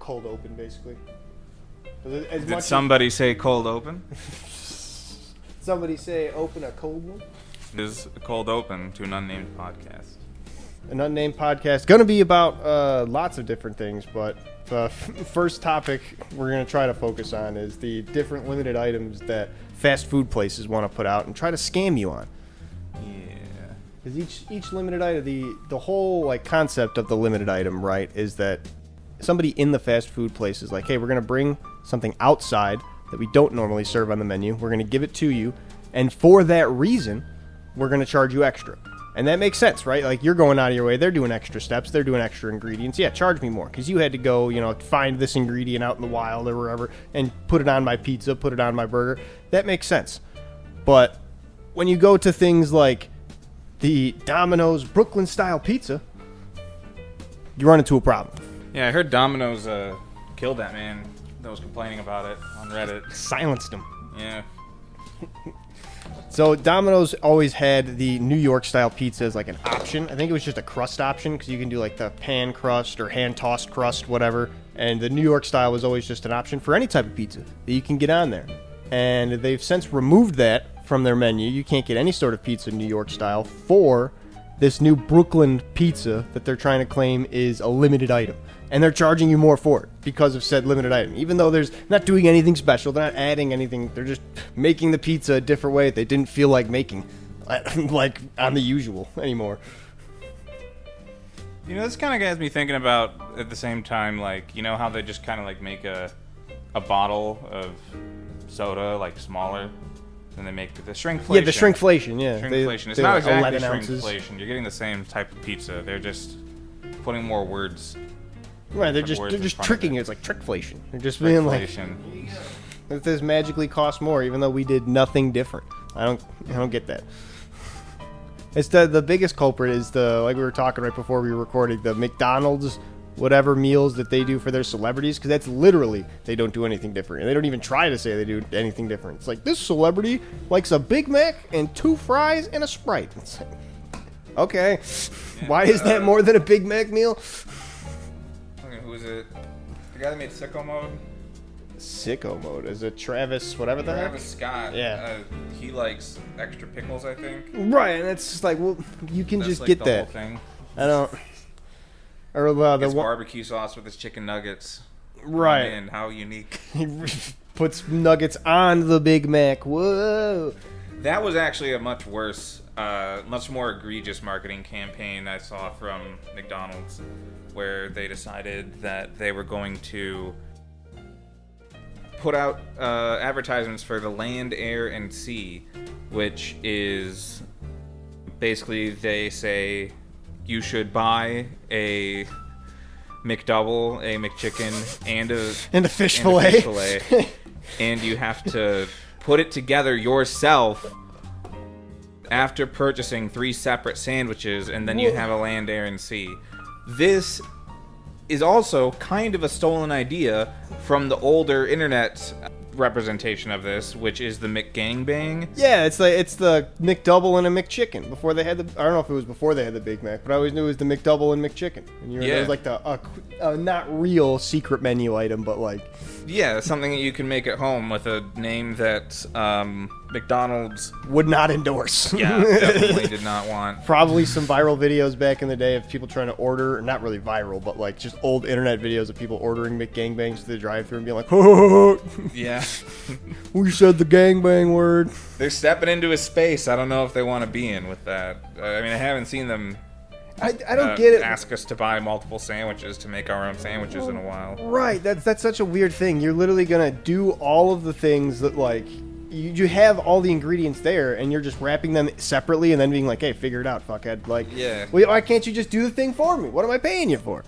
cold open, basically. Did somebody say cold open? Somebody say open a cold one? It is a cold open to an unnamed podcast. An unnamed podcast. Going to be about lots of different things, but the first topic we're going to try to focus on is the different limited items that fast food places want to put out and try to scam you on. Yeah. Because each limited item, the whole like concept of the limited item, right, is that somebody in the fast food place is like, hey, we're going to bring something outside that we don't normally serve on the menu. We're going to give it to you, and for that reason, we're going to charge you extra. And that makes sense, right? Like, you're going out of your way. They're doing extra steps. They're doing extra ingredients. Yeah, charge me more, because you had to go, find this ingredient out in the wild or wherever and put it on my pizza, put it on my burger. That makes sense. But when you go to things like the Domino's Brooklyn-style pizza, you run into a problem. Yeah, I heard Domino's killed that man that was complaining about it on Reddit. Silenced him. Yeah. So Domino's always had the New York-style pizza as like an option. I think it was just a crust option because you can do like the pan crust or hand-tossed crust, whatever. And the New York style was always just an option for any type of pizza that you can get on there. And they've since removed that from their menu. You can't get any sort of pizza New York style for this new Brooklyn pizza that they're trying to claim is a limited item. And they're charging you more for it because of said limited item. Even though there's not doing anything special, they're not adding anything. They're just making the pizza a different way that they didn't feel like making, like on the usual anymore. This kind of has me thinking about at the same time, like, how they just kind of like make a bottle of soda like smaller, and they make the shrinkflation. Yeah, the shrinkflation. Yeah, shrinkflation. It's not exactly shrinkflation. You're getting the same type of pizza. They're just putting more words. Right, they're just tricking you. It's like trickflation. They're just being like, that this magically costs more, even though we did nothing different. I don't get that. It's the biggest culprit is like we were talking right before we were recording, the McDonald's whatever meals that they do for their celebrities, because that's literally, they don't do anything different. And they don't even try to say they do anything different. It's like, this celebrity likes a Big Mac and 2 fries and a Sprite. It's like, okay, why is that more than a Big Mac meal? Who is it? The guy that made Sicko Mode? Sicko Mode? Is it Travis whatever the heck? Travis Scott. Yeah. He likes extra pickles, I think. Right, and it's just like, well, you can just like get the that. Whole thing. I don't... Or the barbecue sauce with his chicken nuggets. Right. Oh, man, how unique. He puts nuggets on the Big Mac. Whoa. That was actually a much worse, much more egregious marketing campaign I saw from McDonald's, where they decided that they were going to put out advertisements for the Land, Air, and Sea, which is basically they say you should buy a McDouble, a McChicken, and a fish fillet. And you have to put it together yourself after purchasing 3 separate sandwiches, and then you have a Land, Air, and Sea. This is also kind of a stolen idea from the older internet representation of this, which is the McGangbang. Yeah, it's the McDouble and a McChicken. Before they had I don't know if it was before they had the Big Mac, but I always knew it was the McDouble and McChicken. And it was like a not real secret menu item, but like... Yeah, something that you can make at home with a name that McDonald's would not endorse. Yeah, definitely did not want. Probably some viral videos back in the day of people trying to order, not really viral, but like just old internet videos of people ordering McGangbangs to the drive-thru and being like, oh, yeah. We said the gangbang word. They're stepping into a space I don't know if they want to be in with that. I mean, I haven't seen them... I don't get it. Ask us to buy multiple sandwiches to make our own sandwiches in a while. Right, that's such a weird thing. You're literally gonna do all of the things that like you have all the ingredients there, and you're just wrapping them separately, and then being like, "Hey, figure it out, fuckhead." Like, yeah. Well, why can't you just do the thing for me? What am I paying you for?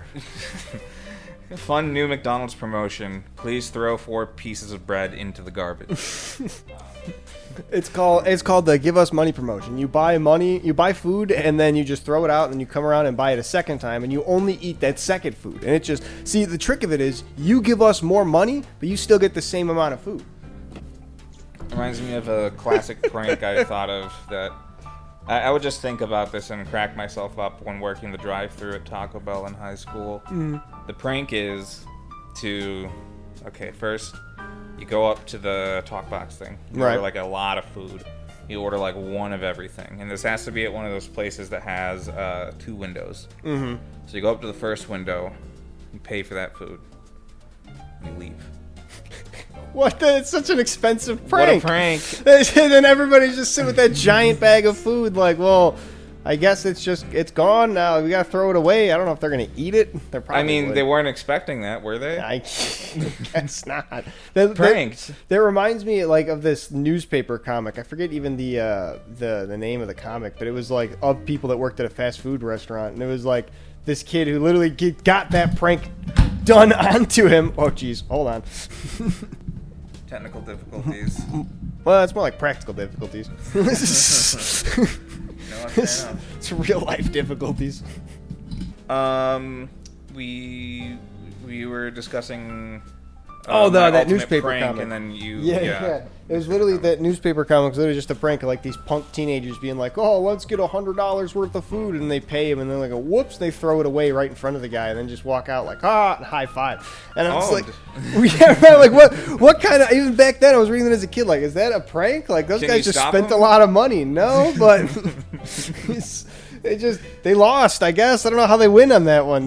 Fun new McDonald's promotion. Please throw 4 pieces of bread into the garbage. It's called the Give Us Money promotion. You buy food, and then you just throw it out, and then you come around and buy it a second time, and you only eat that second food. And the trick of it is you give us more money, but you still get the same amount of food. Reminds me of a classic prank I thought of that I would just think about this and crack myself up when working the drive-thru at Taco Bell in high school. The prank is to, okay, first you go up to the talk box thing. You Right. order like a lot of food. You order like one of everything, and this has to be at one of those places that has 2 windows. Mm-hmm. So you go up to the first window, you pay for that food, and you leave. What? It's such an expensive prank. What a prank! And then everybody's just sitting with that giant bag of food, like, well, I guess it's gone now. We gotta throw it away. I don't know if they're gonna eat it. They're probably. I mean, they weren't expecting that, were they? I guess not. Pranked. That reminds me like of this newspaper comic. I forget even the name of the comic, but it was like of people that worked at a fast food restaurant, and it was like this kid who literally got that prank done onto him. Oh, geez, hold on. Technical difficulties. Well, it's more like practical difficulties. No, that's fair enough. It's real life difficulties. We were discussing. Oh, my that ultimate newspaper prank, comic. and then you. Yeah. It was literally that newspaper comic was literally just a prank of like these punk teenagers being like, "Oh, let's get $100 worth of food," and they pay him, and then like, whoops, they throw it away right in front of the guy, and then just walk out like, and high five. And I'm just like, yeah, like what kind of? Even back then, I was reading it as a kid, like, is that a prank? Like those Can guys you just stop spent them? a lot of money. No, but they lost. I guess I don't know how they win on that one.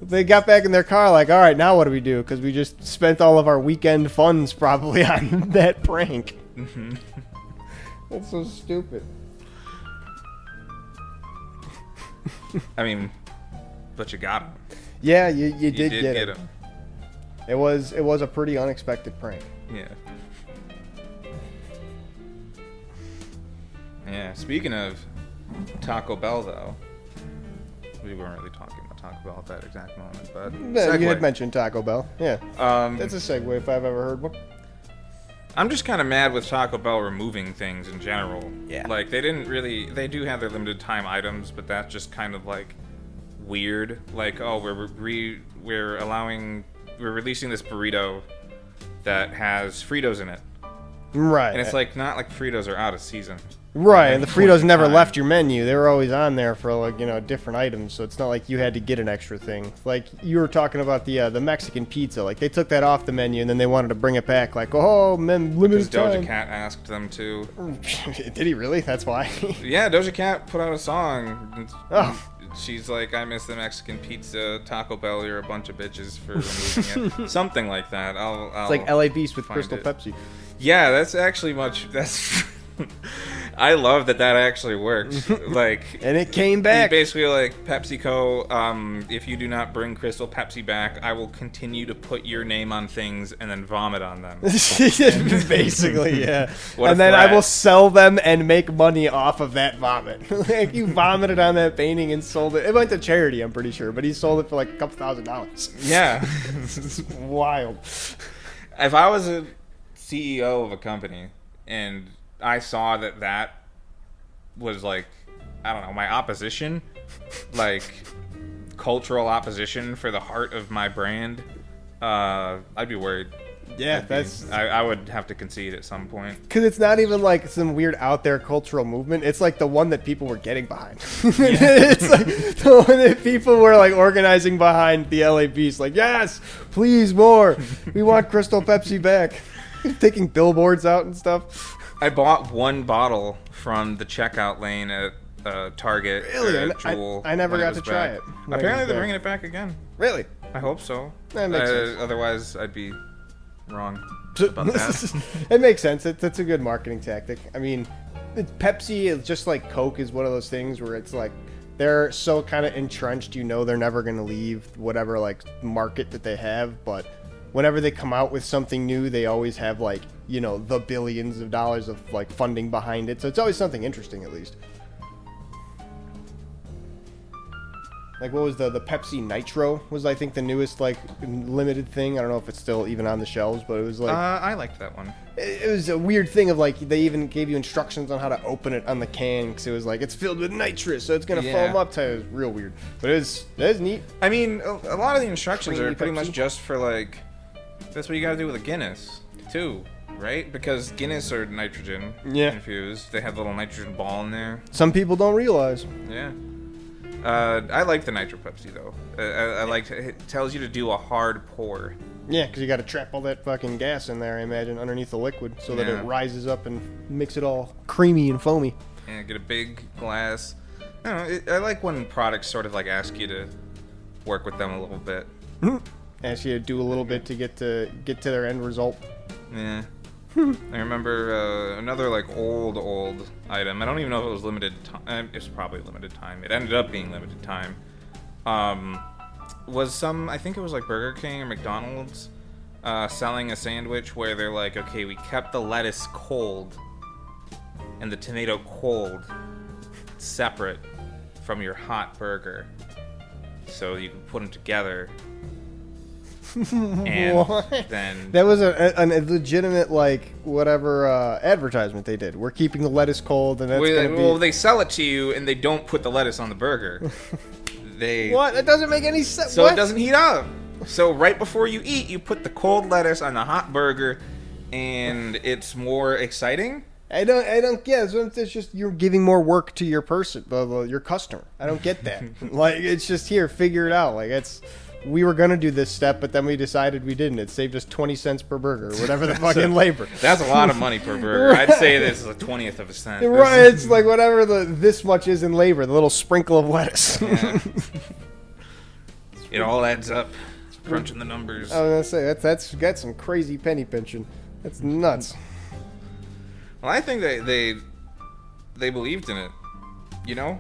They got back in their car like, all right, now what do we do? Because we just spent all of our weekend funds probably on that prank. Mm-hmm. That's so stupid. I mean, but you got him. Yeah, you You did did get get it. him. It was a pretty unexpected prank. Yeah. Yeah. Speaking of Taco Bell, though, we weren't really talking about Taco Bell at that exact moment, but Yeah, you segue. had mentioned Taco Bell. Yeah, that's a segue if I've ever heard one. I'm just kind of mad with Taco Bell removing things in general. Yeah. Like, they do have their limited time items, but that's just kind of, like, weird. Like, oh, we're releasing this burrito that has Fritos in it. Right. And it's like, not like Fritos are out of season. Right, and the Fritos never time. left your menu. They were always on there for like different items, so it's not like you had to get an extra thing. Like you were talking about the Mexican pizza, like they took that off the menu and then they wanted to bring it back. Like, oh, man, Because limited time. Doja Cat asked them to. Did he really? That's why. Yeah, Doja Cat put out a song. And Oh. She's like, I miss the Mexican pizza. Taco Bell, you're a bunch of bitches for removing it. Something like that. I'll It's like LA Beast with find Crystal it. Pepsi. Yeah, that's actually much. That's. I love that actually works. Like, And it came back. he's basically like, PepsiCo, if you do not bring Crystal Pepsi back, I will continue to put your name on things and then vomit on them. Basically, yeah. What a And then I threat. will sell them and make money off of that vomit. Like you vomited on that painting and sold it. It went to charity, I'm pretty sure, but he sold it for like a couple $1,000s. Yeah. It's wild. If I was a CEO of a company and I saw that was like, I don't know, my opposition, like cultural opposition for the heart of my brand, I'd be worried. Yeah, I would have to concede at some point. because it's not even like some weird out there cultural movement. It's like the one that people were getting behind. It's like the one that people were like organizing behind the LA Beast. Like, yes, please more. We want Crystal Pepsi back. Taking billboards out and stuff. I bought one bottle from the checkout lane at Target. Really? Or at Jewel I never when got was to try back. it when it Apparently was they're back. bringing it back again. Really? I hope so. That makes sense. Otherwise, I'd be wrong about that. It makes sense. That's a good marketing tactic. I mean, Pepsi is just like Coke is one of those things where it's like they're so kind of entrenched, they're never going to leave whatever like market that they have, but whenever they come out with something new, they always have like, the billions of dollars of like funding behind it. So it's always something interesting at least. Like what was the Pepsi Nitro was I think the newest like limited thing. I don't know if it's still even on the shelves, but it was like I liked that one. it was a weird thing of like they even gave you instructions on how to open it on the can because it was like it's filled with nitrous, so it's gonna Yeah. foam up. It was real weird, but it was neat. I mean, a lot of the instructions Creamy are pretty much Pepsi. just for like, that's what you gotta do with a Guinness too, right? Because Guinness are nitrogen Yeah. infused. They have a little nitrogen ball in there. Some people don't realize. Yeah. I like the Nitro Pepsi though. I like it tells you to do a hard pour. Yeah, because you got to trap all that fucking gas in there, I imagine, underneath the liquid, so that it rises up and makes it all creamy and foamy. And get a big glass. I don't know. I like when products sort of like ask you to work with them a little bit. Ask you to do a little bit to get to their end result. Yeah. I remember another like old item. I don't even know if it was limited time. It's probably limited time. It ended up being limited time. Was I think it was like Burger King or McDonald's selling a sandwich where they're like, okay, we kept the lettuce cold and the tomato cold separate from your hot burger, so you can put them together. And then that was a legitimate like whatever advertisement they did. We're keeping the lettuce cold, and that's well, they sell it to you, and they don't put the lettuce on the burger. What? That doesn't make any sense. So it doesn't heat up. So right before you eat, you put the cold lettuce on the hot burger, and it's more exciting. I don't get it. It's just you're giving more work to your person, your customer. I don't get that. Like, it's just here, figure it out. Like, we were gonna do this step, but then we decided we didn't. It saved us 20 cents per burger, or whatever the fucking labor. That's a lot of money per burger. Right. I'd say this is a 20th of a cent. Right, it's like whatever this much is in labor, the little sprinkle of lettuce. Yeah. It all adds up. It's crunching the numbers. I was gonna say that's got some crazy penny pinching. That's nuts. Well, I think they believed in it. You know.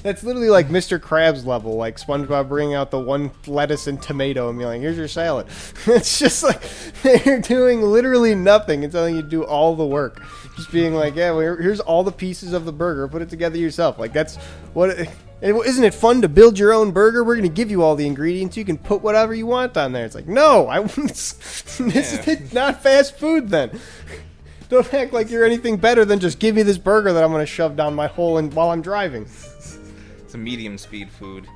That's literally like Mr. Krabs level, like SpongeBob bringing out the one lettuce and tomato and being like, here's your salad. It's just like they're doing literally nothing and telling you to do all the work. Just being like, yeah, well, here's all the pieces of the burger, put it together yourself. Like, that's what... Isn't it fun to build your own burger? We're going to give you all the ingredients. You can put whatever you want on there. It's like, no, this is not fast food then. Don't act like you're anything better than just give me this burger that I'm going to shove down my hole while I'm driving. It's a medium speed food.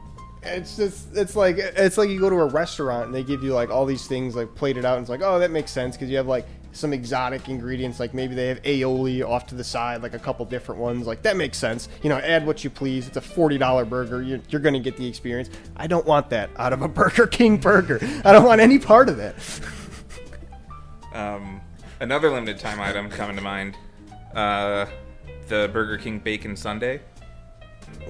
It's like you go to a restaurant and they give you like all these things like plated out and it's like, oh, that makes sense because you have like some exotic ingredients, like maybe they have aioli off to the side, like a couple different ones, like that makes sense. You know, add what you please. It's a $40 burger. You're going to get the experience. I don't want that out of a Burger King burger. I don't want any part of that. Another limited time item coming to mind, the Burger King Bacon Sundae.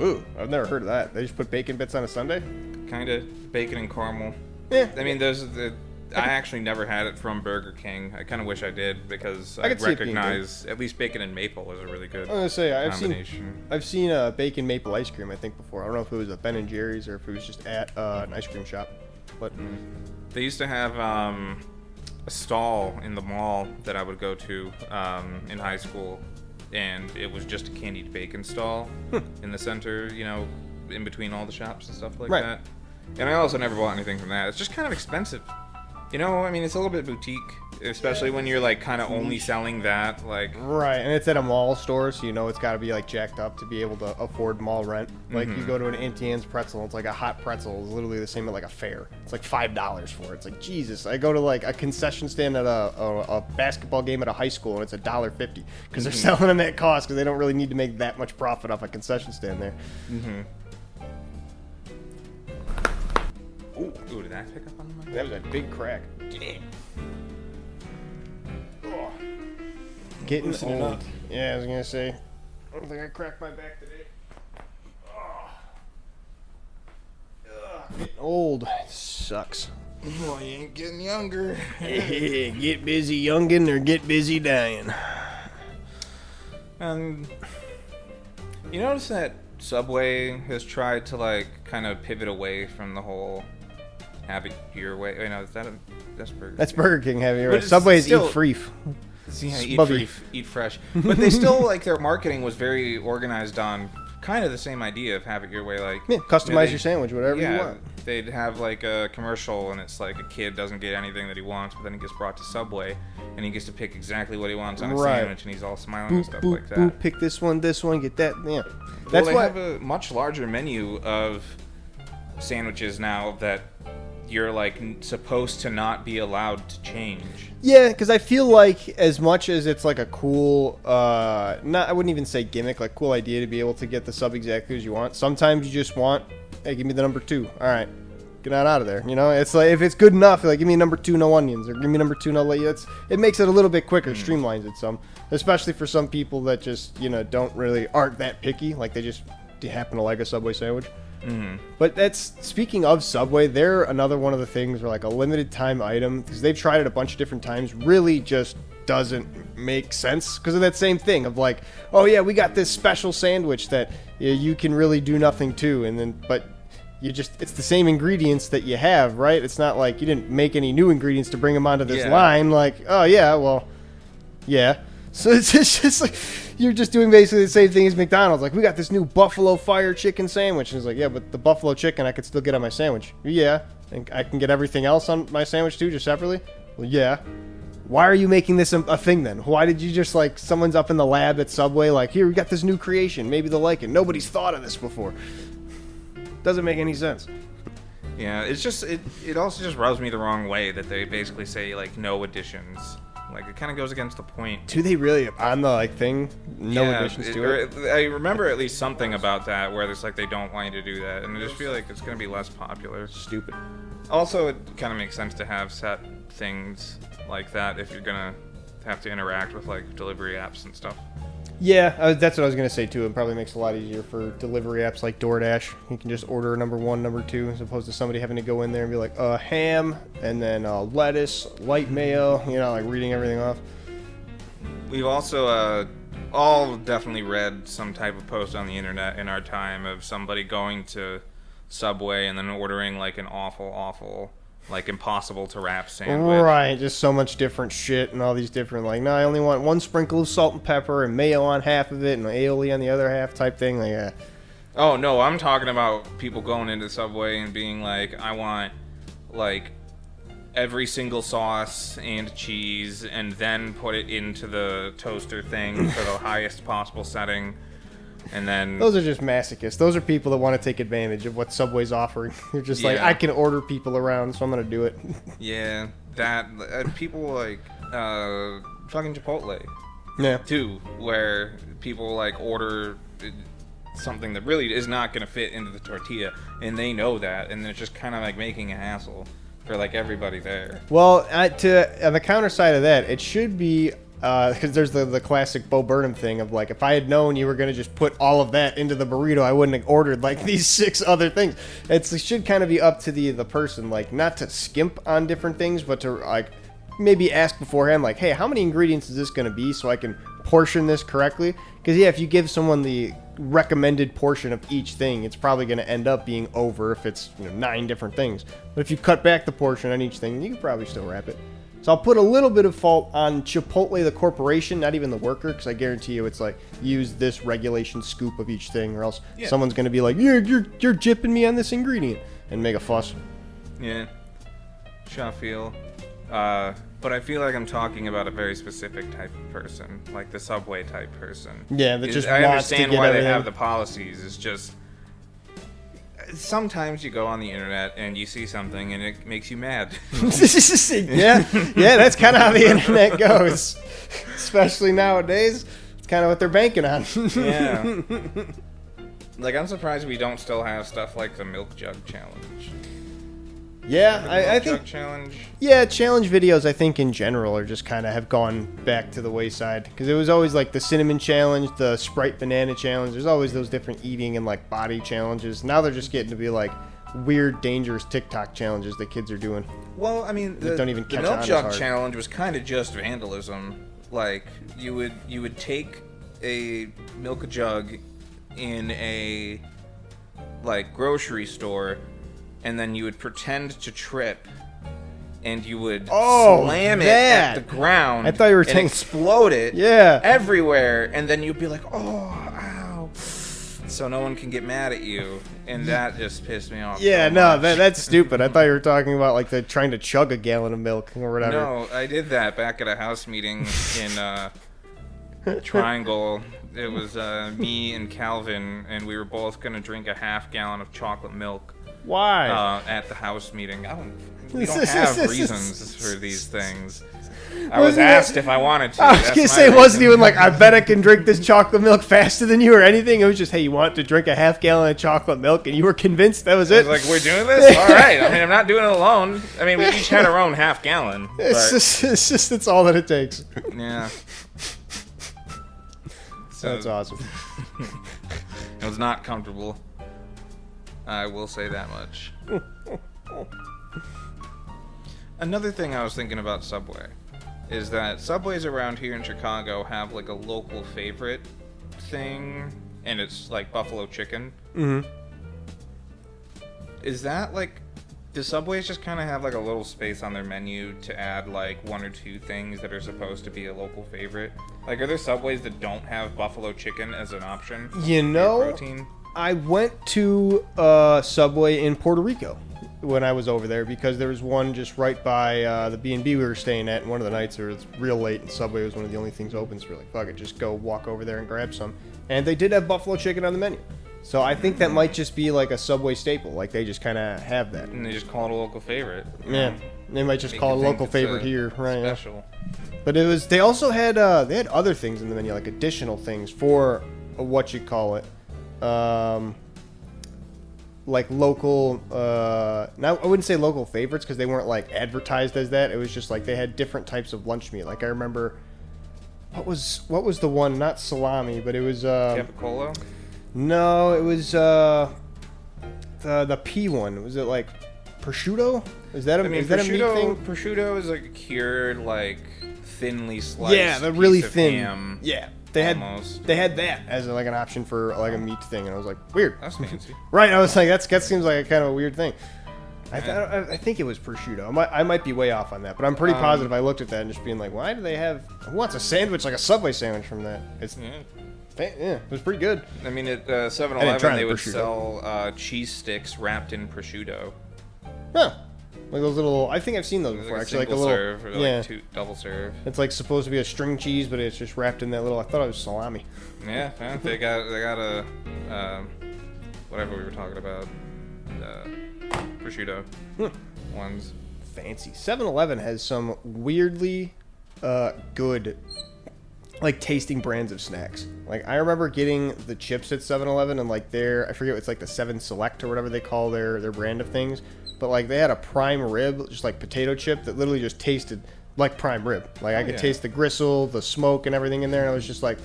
Ooh, I've never heard of that. They just put bacon bits on a sundae? Kind of. Bacon and caramel. Yeah. I mean, I actually never had it from Burger King. I kind of wish I did because I recognize at least bacon and maple is a really good combination. I've seen bacon maple ice cream, I think, before. I don't know if it was at Ben & Jerry's or if it was just at an ice cream shop. But they used to have a stall in the mall that I would go to in high school. And it was just a candied bacon stall in the center, you know, in between all the shops and stuff like that. And I also never bought anything from that. It's just kind of expensive. You know, I mean, it's a little bit boutique, especially when you're, like, kind of only selling that, like... Right, and it's at a mall store, so you know it's got to be, like, jacked up to be able to afford mall rent. Like, you go to an Auntie Anne's pretzel, it's like a hot pretzel. It's literally the same at, like, a fair. It's like $5 for it. It's like, Jesus. I go to, like, a concession stand at a basketball game at a high school, and it's $1.50. Because they're selling them at cost, because they don't really need to make that much profit off a concession stand there. Ooh, did that pick up on the mic? That was a big crack. Damn. Oh. Getting old. Yeah, I was gonna say. I don't think I cracked my back today. Oh. Getting old. It sucks. Well, you ain't getting younger. Get busy youngin' or get busy dying. You notice that Subway has tried to like kind of pivot away from the whole have it your way. Wait, no, that's Burger King. That's Burger King having your way. Subway is eat free. Yeah, eat fresh. But they still like their marketing was very organized on kind of the same idea of have it your way. Like customize your sandwich, whatever you want. They'd have like a commercial and it's like a kid doesn't get anything that he wants, but then he gets brought to Subway and he gets to pick exactly what he wants on a sandwich and he's all smiling and stuff like that. Boop, pick this one, get that. Yeah. That's why they have a much larger menu of sandwiches now that you're like supposed to not be allowed to change. Yeah, because I feel like as much as it's like a cool, I wouldn't even say gimmick, like cool idea to be able to get the sub exactly as you want. Sometimes you just want, hey, give me the number 2. All right, get on out of there. You know, it's like if it's good enough, like give me number 2, no onions, or give me number 2, no lettuce. It makes it a little bit quicker, streamlines it some, especially for some people that just aren't that picky, like they happen to like a Subway sandwich. Mm-hmm. But that's, speaking of Subway, they're another one of the things where like a limited time item, because they've tried it a bunch of different times, really just doesn't make sense because of that same thing of like, oh yeah, we got this special sandwich that you can really do nothing to, and then but it's the same ingredients that you have, right? It's not like you didn't make any new ingredients to bring them onto this line. Like, oh yeah, well, yeah. So it's just like you're just doing basically the same thing as McDonald's. Like, we got this new buffalo fire chicken sandwich. And it's like, yeah, but the buffalo chicken I could still get on my sandwich. Yeah. And I can get everything else on my sandwich too, just separately? Well, yeah. Why are you making this a thing then? Why did you just, like, someone's up in the lab at Subway, like, here, we got this new creation. Maybe they'll like it. Nobody's thought of this before. Doesn't make any sense. Yeah, it's just, it also just rubs me the wrong way that they basically say, like, no additions. Like, it kind of goes against the point. Do they really, on the, like, thing, no additions to it? I remember at least something about that where it's like they don't want you to do that, and I just feel like it's going to be less popular. Stupid. Also, it kind of makes sense to have set things like that if you're going to have to interact with, like, delivery apps and stuff. Yeah, that's what I was going to say, too. It probably makes it a lot easier for delivery apps like DoorDash. You can just order number 1, number 2, as opposed to somebody having to go in there and be like, ham, and then lettuce, light mayo, like reading everything off. We've also all definitely read some type of post on the internet in our time of somebody going to Subway and then ordering, like, an awful, like, impossible to wrap sandwich. Right, just so much different shit and all these different, like, no, I only want 1 sprinkle of salt and pepper and mayo on half of it and aioli on the other half type thing. Like, Oh, no, I'm talking about people going into Subway and being like, I want, like, every single sauce and cheese and then put it into the toaster thing for the highest possible setting. And then those are just masochists. Those are people that want to take advantage of what Subway's offering. They're just like, I can order people around, so I'm going to do it. Yeah, that people like fucking Chipotle. Yeah. Too, where people like order something that really is not going to fit into the tortilla, and they know that, and they're just kind of like making a hassle for like everybody there. Well, on the counter side of that, it should be. Because there's the classic Bo Burnham thing of like, if I had known you were going to just put all of that into the burrito, I wouldn't have ordered like these 6 other things. It should kind of be up to the person, like not to skimp on different things, but to like maybe ask beforehand, like, hey, how many ingredients is this going to be so I can portion this correctly? Because yeah, if you give someone the recommended portion of each thing, it's probably going to end up being over if it's 9 different things. But if you cut back the portion on each thing, you can probably still wrap it. So I'll put a little bit of fault on Chipotle, the corporation, not even the worker, because I guarantee you it's like, use this regulation scoop of each thing, or else someone's going to be like, you're gypping me on this ingredient, and make a fuss. Yeah. Sheffield. But I feel like I'm talking about a very specific type of person, like the Subway type person. Yeah, that just I wants to get understand why everything. They have the policies. It's just sometimes you go on the internet and you see something and it makes you mad. yeah, that's kind of how the internet goes, especially nowadays. It's kind of what they're banking on. Yeah. Like, I'm surprised we don't still have stuff like the milk jug challenge. Yeah, I think challenge. Yeah, challenge videos I think in general are just kind of have gone back to the wayside, because it was always like the cinnamon challenge, the Sprite banana challenge. There's always those different eating and like body challenges. Now they're just getting to be like weird, dangerous TikTok challenges that kids are doing. Well, I mean, the milk jug challenge was kind of just vandalism. Like, you would take a milk jug in a like grocery store, and then you would pretend to trip, and you would slam it at the ground. I thought you were saying explode it everywhere, and then you'd be like, oh, ow. So no one can get mad at you, and that just pissed me off. Yeah, so no, much. that's stupid. I thought you were talking about like trying to chug a gallon of milk or whatever. No, I did that back at a house meeting in Triangle. It was me and Calvin, and we were both going to drink a half gallon of chocolate milk. Why? At the house meeting. We don't have reasons for these things. I was asked if I wanted to. I was going to say, it wasn't even like, I bet I can drink this chocolate milk faster than you or anything. It was just, hey, you want to drink a half gallon of chocolate milk? And you were convinced that was it? I was like, we're doing this? All right. I mean, I'm not doing it alone. I mean, we each had our own half gallon. It's all that it takes. Yeah. So, that's awesome. It was not comfortable. I will say that much. Another thing I was thinking about Subway is that Subways around here in Chicago have like a local favorite thing, and it's like buffalo chicken. Mm-hmm. Is that like, do Subways just kind of have like a little space on their menu to add like one or two things that are supposed to be a local favorite? Like, are there Subways that don't have buffalo chicken as an option? Protein? I went to Subway in Puerto Rico when I was over there, because there was one just right by the B&B we were staying at, and one of the nights it was real late and Subway was one of the only things open, so we're like, fuck it, just go walk over there and grab some. And they did have buffalo chicken on the menu. So I think that might just be like a Subway staple, like they just kind of have that. And they just call it a local favorite. Yeah, they might just call it a local favorite here, right? Special. Yeah. But it was, they also had they had other things in the menu, like additional things for what you call it. Like local, now I wouldn't say local favorites because they weren't like advertised as that. It was just like they had different types of lunch meat. Like I remember, what was the one? Not salami, but it was Capicola? No, it was the P1. Was it like prosciutto? Is that a meat thing? Prosciutto is like a cured, like thinly sliced. Yeah, the really thin. Ham. Yeah. They had that as like an option for like a meat thing, and I was like, weird. That's fancy. Right, I was like, that seems like a kind of a weird thing. I think it was prosciutto. I might be way off on that, but I'm pretty positive I looked at that and just being like, why do they have? Who wants a sandwich like a Subway sandwich from that? It was pretty good. I mean, at 7-Eleven they would sell cheese sticks wrapped in prosciutto. Huh. Like those little, I think I've seen those before. Actually, like a little serve, or like double serve. It's like supposed to be a string cheese, but it's just wrapped in that little. I thought it was salami. Yeah, they got a whatever we were talking about, prosciutto ones. Fancy. 7-Eleven has some weirdly good, like, tasting brands of snacks. Like, I remember getting the chips at 7-Eleven, and like I forget, it's like the 7 Select or whatever they call their brand of things. But like they had a prime rib, just like potato chip, that literally just tasted like prime rib. Like I could taste the gristle, the smoke, and everything in there, and I was just like,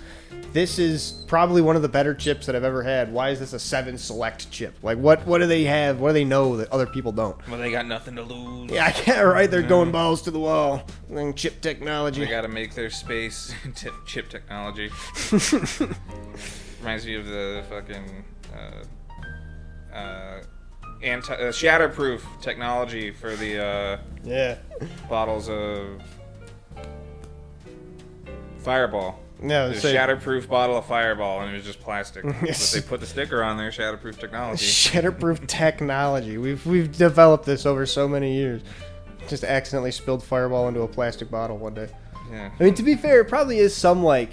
this is probably one of the better chips that I've ever had. Why is this a 7 Select chip? Like what do they have? What do they know that other people don't? Well, they got nothing to lose. Yeah, I can't. Right, they're going balls to the wall. Chip technology. They got to make their space. Chip technology. Reminds me of the fucking. Shatterproof technology for the bottles of Fireball. No, it's a shatterproof bottle of Fireball, and it was just plastic. But they put the sticker on there, shatterproof technology. Shatterproof technology. We've developed this over so many years. Just accidentally spilled Fireball into a plastic bottle one day. Yeah. I mean, to be fair, it probably is some like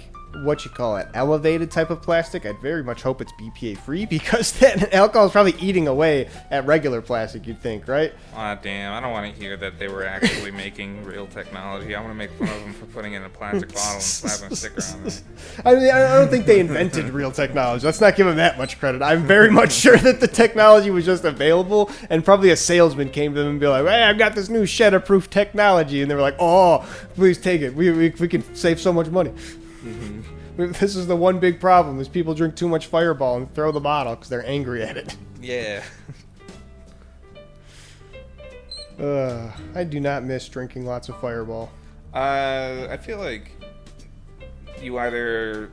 elevated type of plastic. I very much hope it's BPA free, because that alcohol is probably eating away at regular plastic, you'd think, right? Aw, damn. I don't want to hear that they were actually making real technology. I want to make fun of them for putting it in a plastic bottle and slapping a sticker on there. I mean, I don't think they invented real technology. Let's not give them that much credit. I'm very much sure that the technology was just available, and probably a salesman came to them and be like, hey, I've got this new shatterproof technology, and they were like, oh, please take it. We can save so much money. Mm-hmm. This is the one big problem, is people drink too much Fireball and throw the bottle because they're angry at it. Yeah. I do not miss drinking lots of Fireball. I feel like you either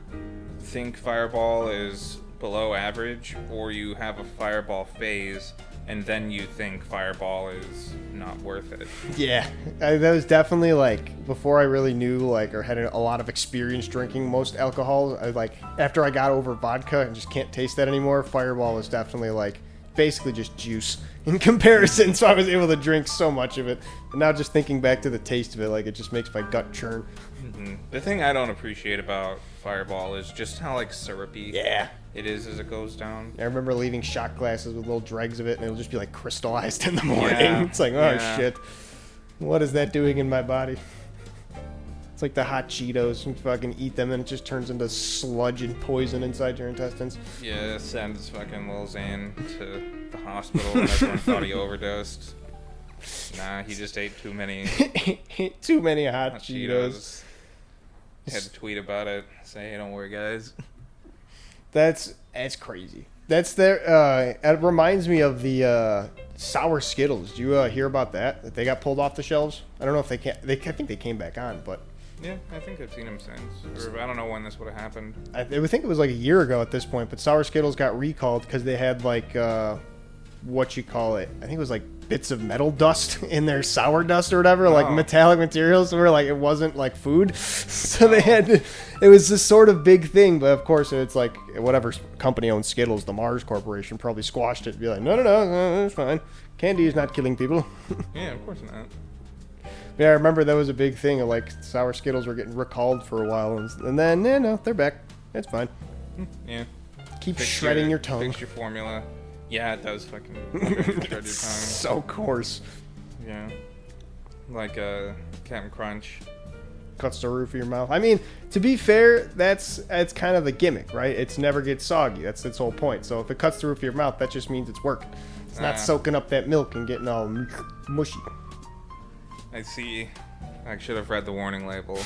think Fireball is below average, or you have a Fireball phase, and then you think Fireball is not worth it. Yeah, that was definitely like before I really knew or had a lot of experience drinking most alcohols. After I got over vodka and just can't taste that anymore, Fireball was definitely basically just juice in comparison. So I was able to drink so much of it. And now just thinking back to the taste of it, like it just makes my gut churn. Mm-hmm. The thing I don't appreciate about Fireball is just how like syrupy it is as it goes down. I remember leaving shot glasses with little dregs of it, and it'll just be like crystallized in the morning. Yeah. It's like, oh shit, what is that doing in my body? It's like the hot Cheetos. You fucking eat them, and it just turns into sludge and poison inside your intestines. Yeah, sends fucking Lil Xan to the hospital, and everyone thought he overdosed. Nah, he just ate too many. Too many hot Cheetos. Had to tweet about it. Say, hey, don't worry, guys. That's crazy. That's their. It reminds me of the sour Skittles. Do you hear about that? That they got pulled off the shelves? I don't know if they can. I think they came back on, but. Yeah, I think I've seen them since. Or I don't know when this would have happened. I would think it was like a year ago at this point, but sour Skittles got recalled because they had like what you call it? I think it was like bits of metal dust in their sour dust or whatever, like metallic materials, where like it wasn't like food. So they had to, it was this sort of big thing, but of course it's like whatever company owns Skittles, the Mars Corporation, probably squashed it and be like, no, it's fine. Candy is not killing people. Yeah, of course not. Yeah, I remember that was a big thing of like sour Skittles were getting recalled for a while, and then no, they're back. It's fine. Yeah. Keep shredding your tongue. Fix your formula. Yeah, it does fucking shred your tongue. So coarse. Yeah. Like Captain Crunch. Cuts the roof of your mouth. I mean, to be fair, that's kind of the gimmick, right? It's never gets soggy. That's its whole point. So if it cuts the roof of your mouth, that just means it's working. It's not soaking up that milk and getting all mushy. I see. I should have read the warning label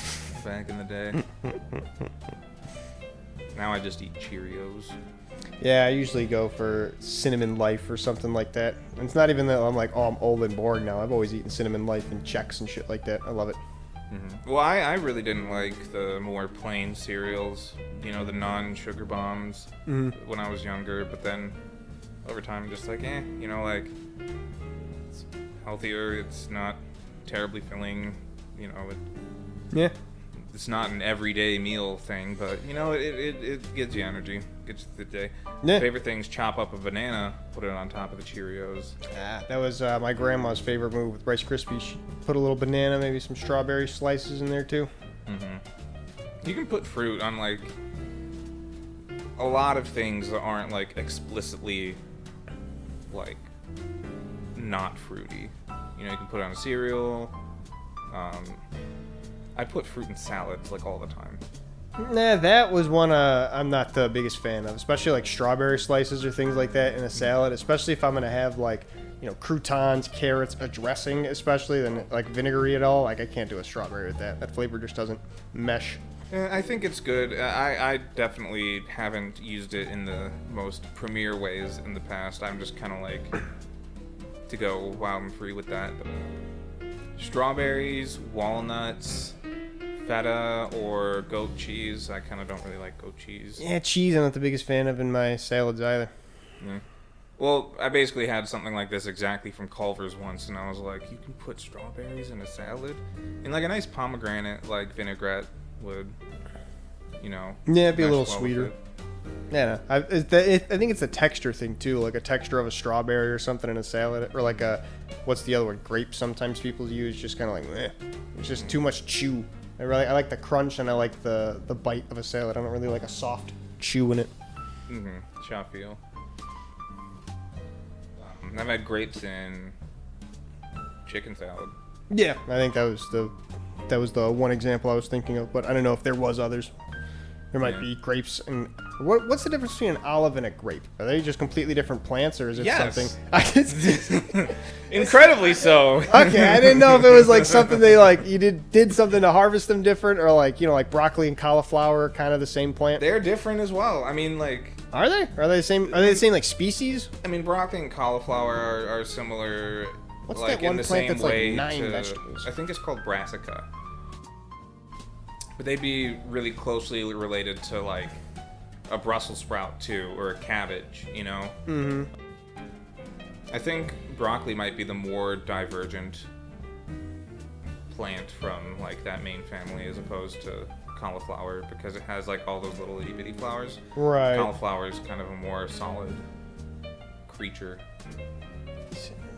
back in the day. Now I just eat Cheerios. Yeah, I usually go for Cinnamon Life or something like that. And it's not even that I'm like, oh, I'm old and boring now. I've always eaten Cinnamon Life and Chex and shit like that. I love it. Mm-hmm. Well, I really didn't like the more plain cereals, you know, the non-sugar bombs when I was younger. But then over time, I'm just like, you know, like, it's healthier. It's not terribly filling, you know. It's not an everyday meal thing, but, you know, it gives you energy. Gets you through the day. Yeah. Favorite things, chop up a banana, put it on top of the Cheerios. That was my grandma's favorite move with Rice Krispies. She put a little banana, maybe some strawberry slices in there, too. You can put fruit on, like, a lot of things that aren't, like, explicitly, like, not fruity. You know, you can put it on a cereal. I put fruit in salads, like, all the time. Nah, that was one I'm not the biggest fan of, especially like strawberry slices or things like that in a salad, especially if I'm going to have like, you know, croutons, carrots, a dressing, especially, then like vinegary at all. Like, I can't do a strawberry with that. That flavor just doesn't mesh. I think it's good. I definitely haven't used it in the most premier ways in the past. I'm just kind of like to go wild and free with that. Strawberries, walnuts, feta, or goat cheese. I kind of don't really like goat cheese. Yeah, cheese I'm not the biggest fan of in my salads either. Yeah. Well, I basically had something like this exactly from Culver's once, and I was like, you can put strawberries in a salad? And like a nice pomegranate, like vinaigrette would, you know. Yeah, it'd be a little sweeter. Yeah, no. I think it's a texture thing too, like a texture of a strawberry or something in a salad, or like a, what's the other one? Grape. Sometimes people use just kind of like, it's just too much chew. I like the crunch and I like the bite of a salad. I don't really like a soft chew in it. Shop feel. I've had grapes in chicken salad. Yeah, I think that was the one example I was thinking of, but I don't know if there was others. There might be grapes and what's the difference between an olive and a grape? Are they just completely different plants, or is it something? Incredibly so. Okay, I didn't know if it was like something they like you did something to harvest them different, or like, you know, like broccoli and cauliflower are kind of the same plant. They're different as well. I mean, like, are they? Are they the same? Are they the same like species? I mean, broccoli and cauliflower are similar. What's like, that one in the plant same that's like way 9 vegetables? I think it's called brassica. But they'd be really closely related to like a Brussels sprout too, or a cabbage, you know? Mm-hmm. I think broccoli might be the more divergent plant from like that main family as opposed to cauliflower, because it has like all those little itty bitty flowers. Right. Cauliflower is kind of a more solid creature.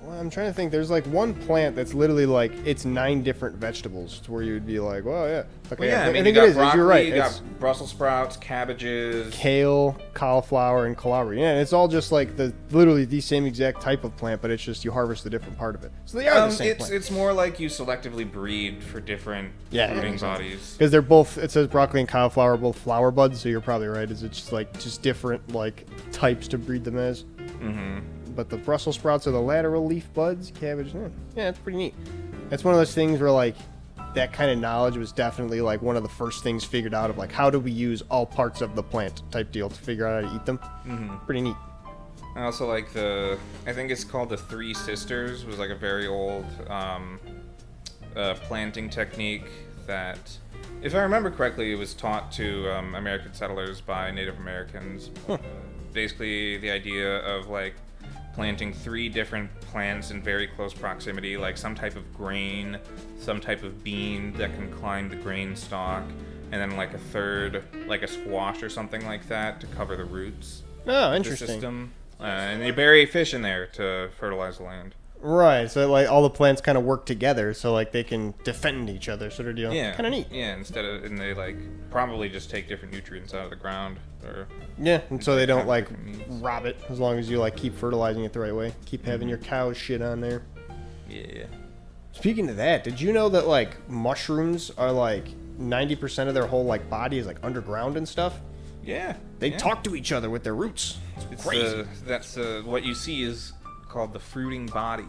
Well, I'm trying to think. There's like one plant that's literally like it's 9 different vegetables, to where you'd be like, well, yeah, okay. Well, yeah, I mean, think you it got is. broccoli, You're right. you It's got Brussels sprouts, cabbages, kale, cauliflower, and kohlrabi. Yeah, and it's all just like literally the same exact type of plant, but it's just you harvest a different part of it. So they are the same plant. It's more like you selectively breed for different fruiting bodies. Because they're both. It says broccoli and cauliflower are both flower buds, so you're probably right. Is it's just different like types to breed them as. Mm-hmm. But the Brussels sprouts are the lateral leaf buds. Cabbage, yeah, it's pretty neat. It's one of those things where like that kind of knowledge was definitely like one of the first things figured out of like how do we use all parts of the plant type deal to figure out how to eat them. Mm-hmm. Pretty neat. I also like I think it's called the Three Sisters, was like a very old planting technique that, if I remember correctly, it was taught to American settlers by Native Americans. Basically the idea of like planting 3 different plants in very close proximity, like some type of grain, some type of bean that can climb the grain stalk, and then like a third, like a squash or something like that to cover the roots. Oh, interesting. The system. And you bury fish in there to fertilize the land. Right, so like all the plants kind of work together, so like they can defend each other, sort of deal. Yeah, kind of neat. Yeah, and they like probably just take different nutrients out of the ground, or yeah, and so they don't like rob it, as long as you like keep fertilizing it the right way, keep having your cows shit on there. Yeah. Speaking of that, did you know that like mushrooms are like 90% of their whole like body is like underground and stuff? Yeah, they talk to each other with their roots. It's crazy. That's what you see is called the fruiting body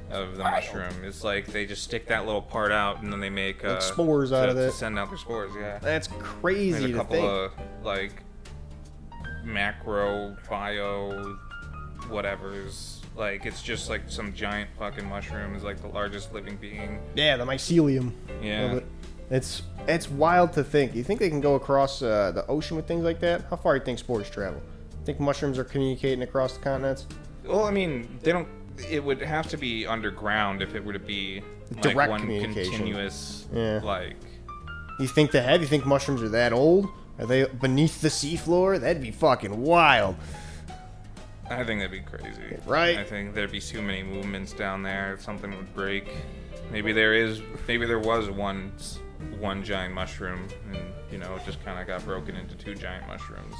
of the mushroom. It's like they just stick that little part out and then they make like spores out of it. Send out their spores, yeah. That's crazy There's a to couple think. of like macro, bio, whatever's. Like it's just like some giant fucking mushroom is like the largest living being. Yeah, the mycelium. Yeah. It's wild to think. You think they can go across the ocean with things like that? How far do you think spores travel? Think mushrooms are communicating across the continents? Well, I mean, they don't. It would have to be underground if it were to be Direct like one communication. continuous, like. You think they have? You think mushrooms are that old? Are they beneath the seafloor? That'd be fucking wild. I think that'd be crazy. Right? I think there'd be too many movements down there. Something would break. Maybe there was one giant mushroom, and it just kind of got broken into 2 giant mushrooms.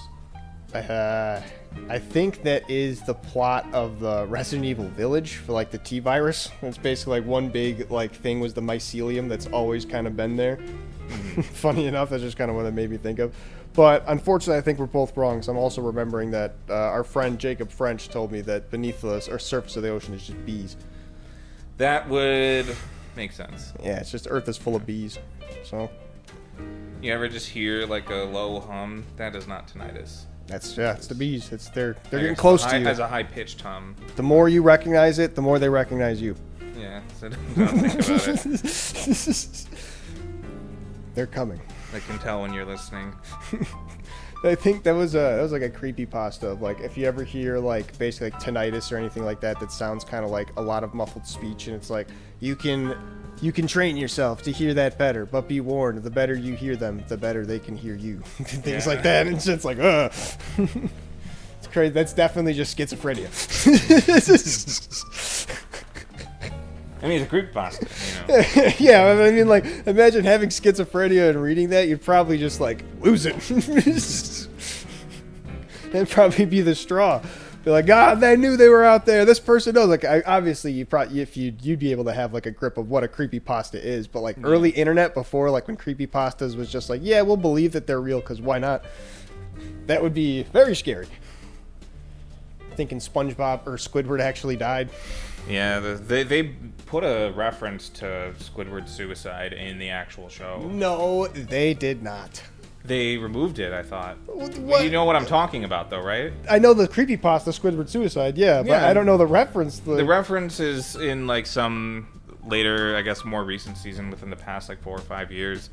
I think that is the plot of the Resident Evil Village for like the T virus. It's basically like one big like thing was the mycelium that's always kind of been there. Funny enough, that's just kind of what it made me think of. But unfortunately, I think we're both wrong. So I'm also remembering that our friend Jacob French told me that beneath the surface of the ocean is just bees. That would make sense. Yeah, it's just Earth is full of bees. So you ever just hear like a low hum? That is not tinnitus. It's the bees. They're getting close to you. As a high pitched hum. The more you recognize it, the more they recognize you. Yeah, so don't think about it. They're coming. They can tell when you're listening. I think that was like a creepypasta of like if you ever hear like basically like tinnitus or anything like that sounds kind of like a lot of muffled speech, and it's like you can train yourself to hear that better, but be warned, the better you hear them, the better they can hear you. Things like that, and it's like, it's crazy. That's definitely just schizophrenia. I mean, it's a creepypasta, Yeah, I mean, like, imagine having schizophrenia and reading that, you'd probably just, like, lose it. That'd probably be the straw. Be like, God, they knew they were out there. This person knows. Like, obviously, you'd be able to have, like, a grip of what a creepypasta is. But, like, early internet before, like, when creepypastas was just like, yeah, we'll believe that they're real, because why not? That would be very scary. Thinking SpongeBob or Squidward actually died. Yeah, they put a reference to Squidward's suicide in the actual show. No, they did not. They removed it, I thought. What? You know what I'm talking about, though, right? I know the creepypasta Squidward suicide, but I don't know the reference. The reference is in, like, some later, I guess, more recent season within the past, like, 4 or 5 years.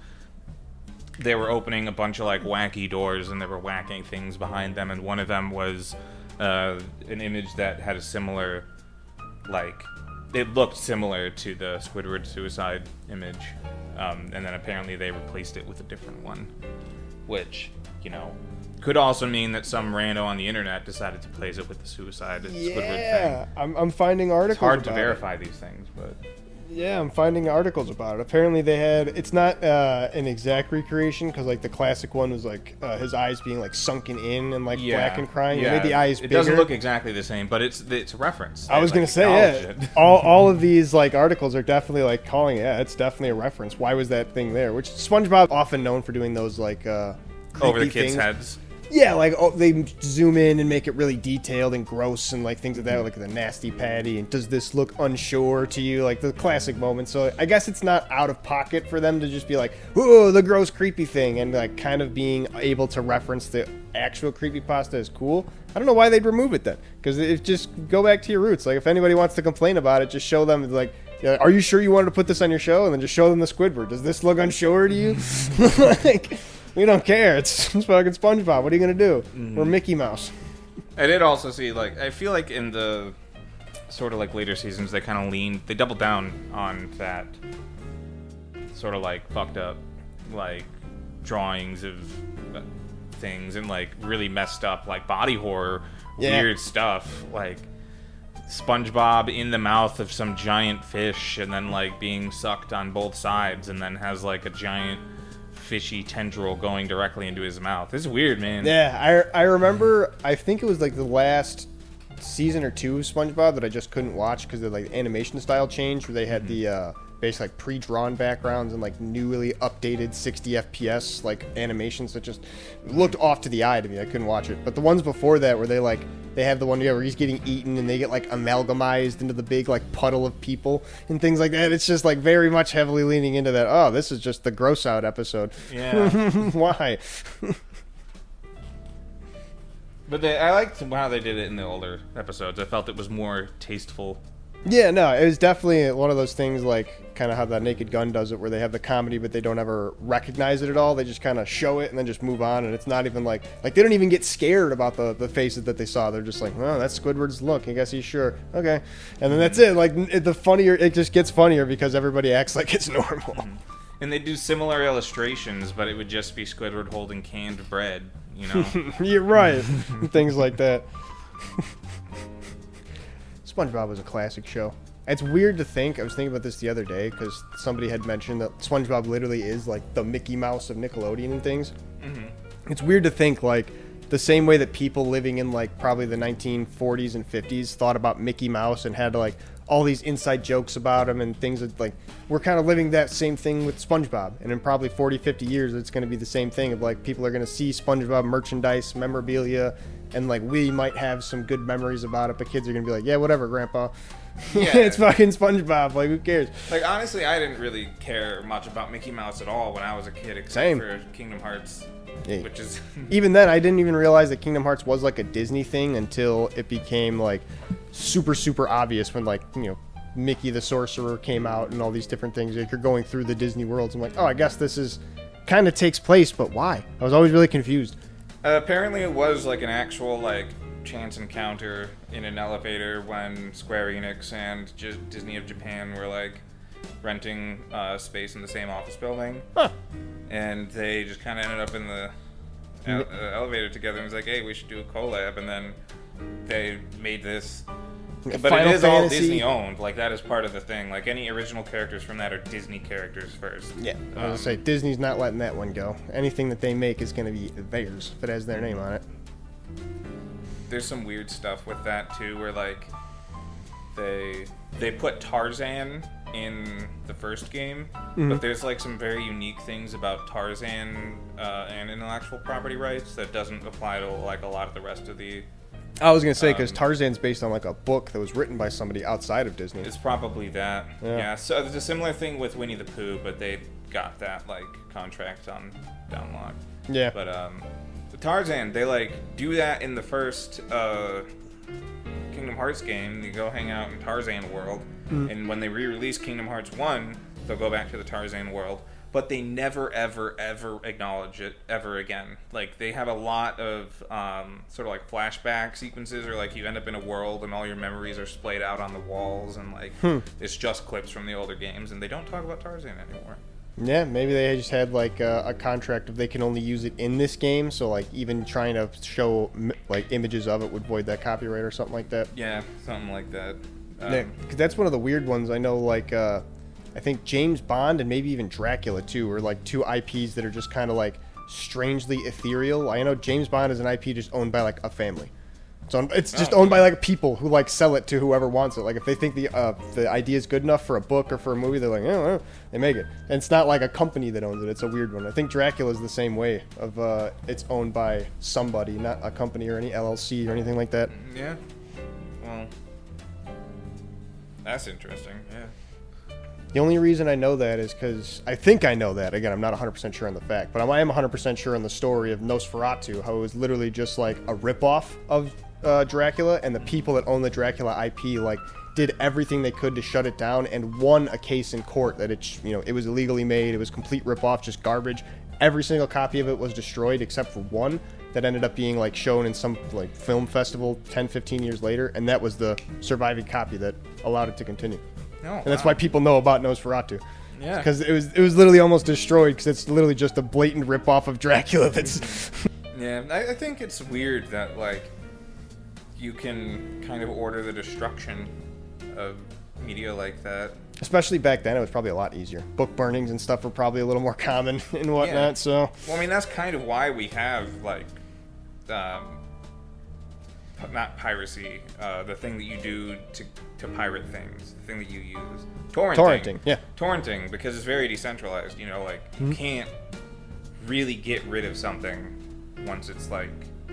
They were opening a bunch of, like, wacky doors, and they were whacking things behind them, and one of them was an image that had a similar... like, it looked similar to the Squidward suicide image, and then apparently they replaced it with a different one, which, Could also mean that some rando on the internet decided to place it with the suicide Squidward thing. I'm finding articles. It's hard to about verify these things, but Yeah, I'm finding articles about it. Apparently they had, it's not an exact recreation, because like the classic one was like his eyes being like sunken in and like black and crying. They made the eyes bigger. It doesn't look exactly the same, but it's a reference. I was going to say, all of these like articles are definitely like calling it, it's definitely a reference. Why was that thing there? Which SpongeBob often known for doing those like over the kids' heads. Yeah, like they zoom in and make it really detailed and gross and like things like that, like the nasty patty and does this look unsure to you, like the classic moments. So I guess it's not out of pocket for them to just be like, "Ooh, the gross creepy thing," and like kind of being able to reference the actual creepypasta is cool. I don't know why they'd remove it then, because it just go back to your roots. Like if anybody wants to complain about it, just show them like, "Are you sure you wanted to put this on your show?" And then just show them the Squidward. Does this look unsure to you? Like, we don't care. It's fucking SpongeBob. What are you gonna do? We're Mickey Mouse. I did also see, like, I feel like in the sort of like later seasons, they kind of they doubled down on that sort of like fucked up, like drawings of things and like really messed up, like body horror, weird stuff, like SpongeBob in the mouth of some giant fish and then like being sucked on both sides and then has like a giant fishy tendril going directly into his mouth. This is weird, man. Yeah, I remember, I think it was like the last season or two of SpongeBob that I just couldn't watch because the like animation style changed, where they had the basically like pre-drawn backgrounds and like newly updated 60 FPS like animations that just looked off to the eye to me. I couldn't watch it. But the ones before that where they have the one where he's getting eaten and they get like amalgamized into the big like puddle of people and things like that. It's just like very much heavily leaning into that. Oh, this is just the gross out episode. Yeah. Why? But I liked how they did it in the older episodes. I felt it was more tasteful. Yeah, no, it was definitely one of those things like kind of how that Naked Gun does it, where they have the comedy but they don't ever recognize it at all. They just kind of show it and then just move on, and it's not even like they don't even get scared about the faces that they saw. They're just like, oh, that's Squidward's look. I guess he's sure. Okay. And then that's it. Like it just gets funnier because everybody acts like it's normal. And they do similar illustrations, but it would just be Squidward holding canned bread, you know? You're right. Things like that. SpongeBob was a classic show. It's weird to think, I was thinking about this the other day, because somebody had mentioned that SpongeBob literally is like the Mickey Mouse of Nickelodeon and things. Mm-hmm. It's weird to think like the same way that people living in like probably the 1940s and 50s thought about Mickey Mouse and had like all these inside jokes about him and things that like we're kind of living that same thing with SpongeBob. And in probably 40, 50 years, it's going to be the same thing of like people are going to see SpongeBob merchandise, memorabilia, and like we might have some good memories about it, but kids are going to be like, yeah, whatever, Grandpa. Yeah. It's fucking SpongeBob. Like, who cares? Like, honestly, I didn't really care much about Mickey Mouse at all when I was a kid, except for Kingdom Hearts, which is... Even then, I didn't even realize that Kingdom Hearts was like a Disney thing until it became like super, super obvious when like, you know, Mickey the Sorcerer came out and all these different things. Like, you're going through the Disney worlds. I'm like, oh, I guess this is kind of takes place, but why? I was always really confused. Apparently it was like an actual like chance encounter in an elevator when Square Enix and Disney of Japan were like renting space in the same office building. Huh. And they just kind of ended up in the elevator together and was like, hey, we should do a collab. And then they made this. But Final it is Fantasy. all Disney owned. Like, that is part of the thing. Like, any original characters from that are Disney characters first. Yeah, I was going to say, Disney's not letting that one go. Anything that they make is going to be theirs if it has their name on it. There's some weird stuff with that, too, where, like, they put Tarzan in the first game, but there's, like, some very unique things about Tarzan and intellectual property rights that doesn't apply to, like, a lot of the rest of the... I was going to say, because Tarzan's based on like a book that was written by somebody outside of Disney. It's probably that. Yeah. So there's a similar thing with Winnie the Pooh, but they got that like contract on downlock. Yeah. But the Tarzan, they like do that in the first Kingdom Hearts game. You go hang out in Tarzan World, and when they re-release Kingdom Hearts 1, they'll go back to the Tarzan World. But they never, ever, ever acknowledge it ever again. Like, they have a lot of sort of like flashback sequences, or like you end up in a world and all your memories are splayed out on the walls, and like it's just clips from the older games, and they don't talk about Tarzan anymore. Yeah, maybe they just had like a contract if they can only use it in this game, so like even trying to show like images of it would void that copyright or something like that. Yeah, something like that. Yeah, 'cause that's one of the weird ones. I know, like I think James Bond and maybe even Dracula too are like two IPs that are just kind of like strangely ethereal. I know James Bond is an IP just owned by like a family. It's just owned by like people who like sell it to whoever wants it. Like if they think the idea is good enough for a book or for a movie, they're like, oh, they make it. And it's not like a company that owns it. It's a weird one. I think Dracula is the same way. It's owned by somebody, not a company or any LLC or anything like that. Yeah. Well, that's interesting. Yeah. The only reason I know that is because I think I know that. Again, I'm not 100% sure on the fact, but I am 100% sure on the story of Nosferatu, how it was literally just like a ripoff of Dracula, and the people that own the Dracula IP like did everything they could to shut it down and won a case in court that it was illegally made. It was complete ripoff, just garbage. Every single copy of it was destroyed except for one that ended up being like shown in some like film festival 10-15 years later, and that was the surviving copy that allowed it to continue. Oh, and that's why people know about Nosferatu. Yeah, because it was literally almost destroyed because it's literally just a blatant ripoff of Dracula. That's yeah. I think it's weird that like you can kind of order the destruction of media like that. Especially back then, it was probably a lot easier. Book burnings and stuff were probably a little more common and whatnot. Yeah. So, well, I mean, that's kind of why we have like, not piracy, the thing that you do to pirate things, the thing that you use, torrenting. Yeah, torrenting, because it's very decentralized. You know, like you can't really get rid of something once it's like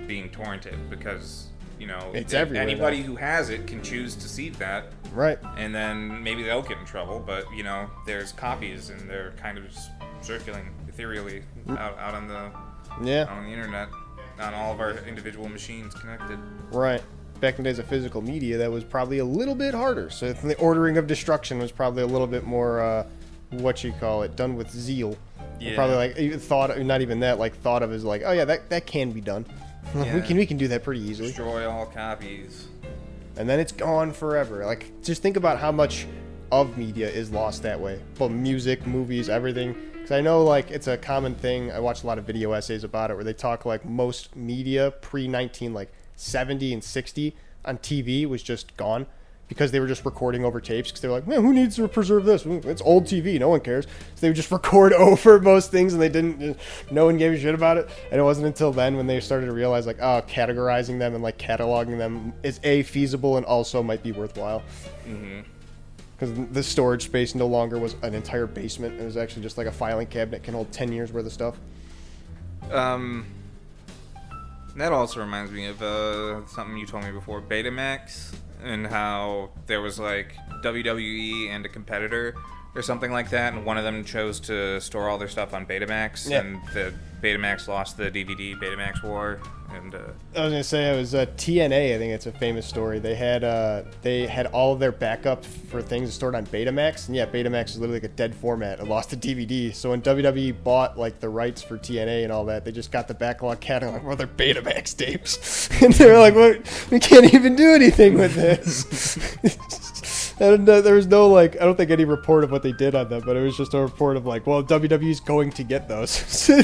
being torrented because. You know, it's everywhere. Anybody who has it can choose to seed that. Right. And then maybe they'll get in trouble, but, you know, there's copies and they're kind of just circulating ethereally out on the internet, on all of our individual machines connected. Right. Back in the days of physical media, that was probably a little bit harder. So the ordering of destruction was probably a little bit more, done with zeal. Yeah. Probably like thought of as like, oh yeah, that can be done. Yeah. We can do that pretty easily. Destroy all copies. And then it's gone forever. Like, just think about how much of media is lost that way. Well, music, movies, everything. Because I know, like, it's a common thing. I watch a lot of video essays about it where they talk, like, most media pre-70 and 60 on TV was just gone. Because they were just recording over tapes. Because they were like, man, who needs to preserve this? It's old TV. No one cares. So they would just record over most things, and no one gave a shit about it. And it wasn't until then when they started to realize, like, oh, categorizing them and, like, cataloging them is, A, feasible and also might be worthwhile. Because the storage space no longer was an entire basement. It was actually just like a filing cabinet can hold 10 years worth of stuff. That also reminds me of something you told me before, Betamax. And how there was like WWE and a competitor or something like that, and one of them chose to store all their stuff on Betamax, and the Betamax lost the DVD Betamax War. And I was gonna say it was TNA. I think it's a famous story. They had all of their backup for things stored on Betamax, and yeah, Betamax is literally like a dead format. It lost the DVD. So when WWE bought like the rights for TNA and all that, they just got the backlog catalog for their Betamax tapes, and they were like, "What? We can't even do anything with this." And there was no, like, I don't think any report of what they did on them, but it was just a report of, like, well, WWE's going to get those. So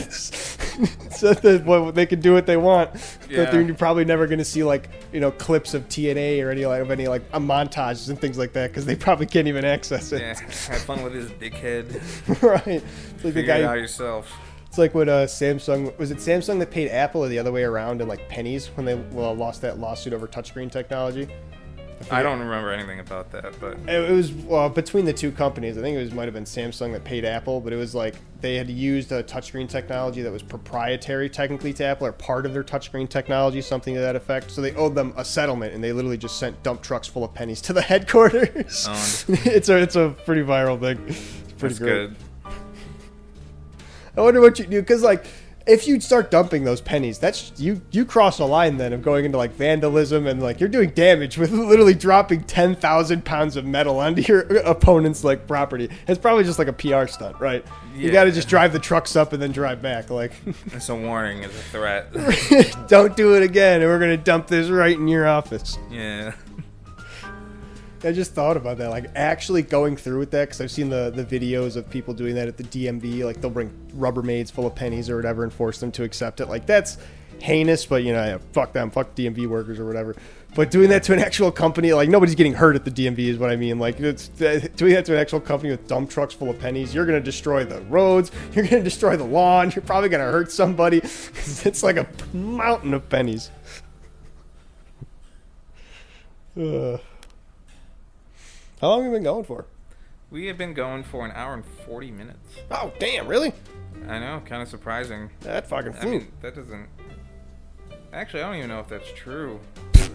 that they can do what they want. Yeah. But you're probably never going to see, like, you know, clips of TNA or any montages and things like that, because they probably can't even access it. Yeah, have fun with his dickhead. Right. It's like figure it out yourself. It's like when Samsung, was it Samsung that paid Apple or the other way around in, like, pennies when they lost that lawsuit over touchscreen technology? I don't remember anything about that, but it was between the two companies. I think it might have been Samsung that paid Apple, but it was like they had used a touchscreen technology that was proprietary technically to Apple, or part of their touchscreen technology, something to that effect. So they owed them a settlement, and they literally just sent dump trucks full of pennies to the headquarters. It's a pretty viral thing. It's pretty great. Good. I wonder what you do, because like, if you start dumping those pennies, that's you cross a line then of going into like vandalism, and like you're doing damage with literally dropping 10,000 pounds of metal onto your opponent's like property. It's probably just like a PR stunt, right? Yeah. You got to just drive the trucks up and then drive back. Like, it's a warning, it's a threat. Don't do it again, and we're gonna dump this right in your office. Yeah. I just thought about that, like actually going through with that, because I've seen the videos of people doing that at the DMV. Like they'll bring Rubbermaids full of pennies or whatever and force them to accept it. Like that's heinous, but fuck them, fuck DMV workers or whatever. But doing that to an actual company, like nobody's getting hurt at the DMV is what I mean. Like it's doing that to an actual company with dump trucks full of pennies, you're gonna destroy the roads, you're gonna destroy the lawn, you're probably gonna hurt somebody, because it's like a mountain of pennies. How long have we been going for? We have been going for an hour and 40 minutes. Oh, damn, really? I know, kind of surprising. That fucking flew. I mean, that doesn't... Actually, I don't even know if that's true.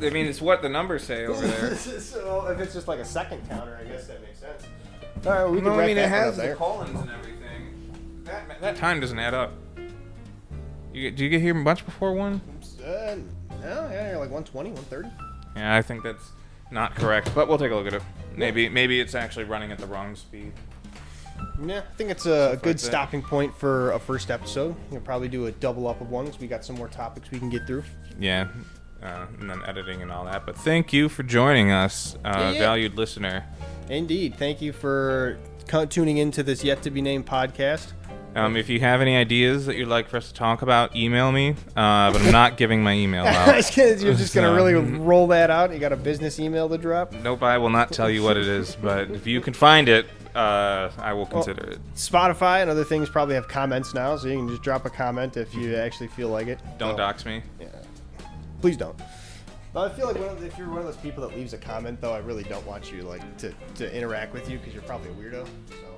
I mean, it's what the numbers say over there. So, if it's just like a second counter, I guess that makes sense. All right, we can I mean, it has the colons and everything. That time doesn't add up. Do you get here much before 1? No, yeah, like 120, 130. Yeah, I think that's not correct, but we'll take a look at it. Maybe it's actually running at the wrong speed. Yeah, I think it's a good stopping point for a first episode. We'll probably do a double up of one because we got some more topics we can get through. Yeah, and then editing and all that. But thank you for joining us, valued listener. Indeed. Thank you for tuning into this yet-to-be-named podcast. If you have any ideas that you'd like for us to talk about, email me. But I'm not giving my email out. You're just going to really roll that out? You got a business email to drop? Nope, I will not tell you what it is. But if you can find it, I will consider it. Spotify and other things probably have comments now, so you can just drop a comment if you actually feel like it. Don't dox me. Yeah. Please don't. But I feel like if you're one of those people that leaves a comment, though, I really don't want you to interact with you because you're probably a weirdo. So.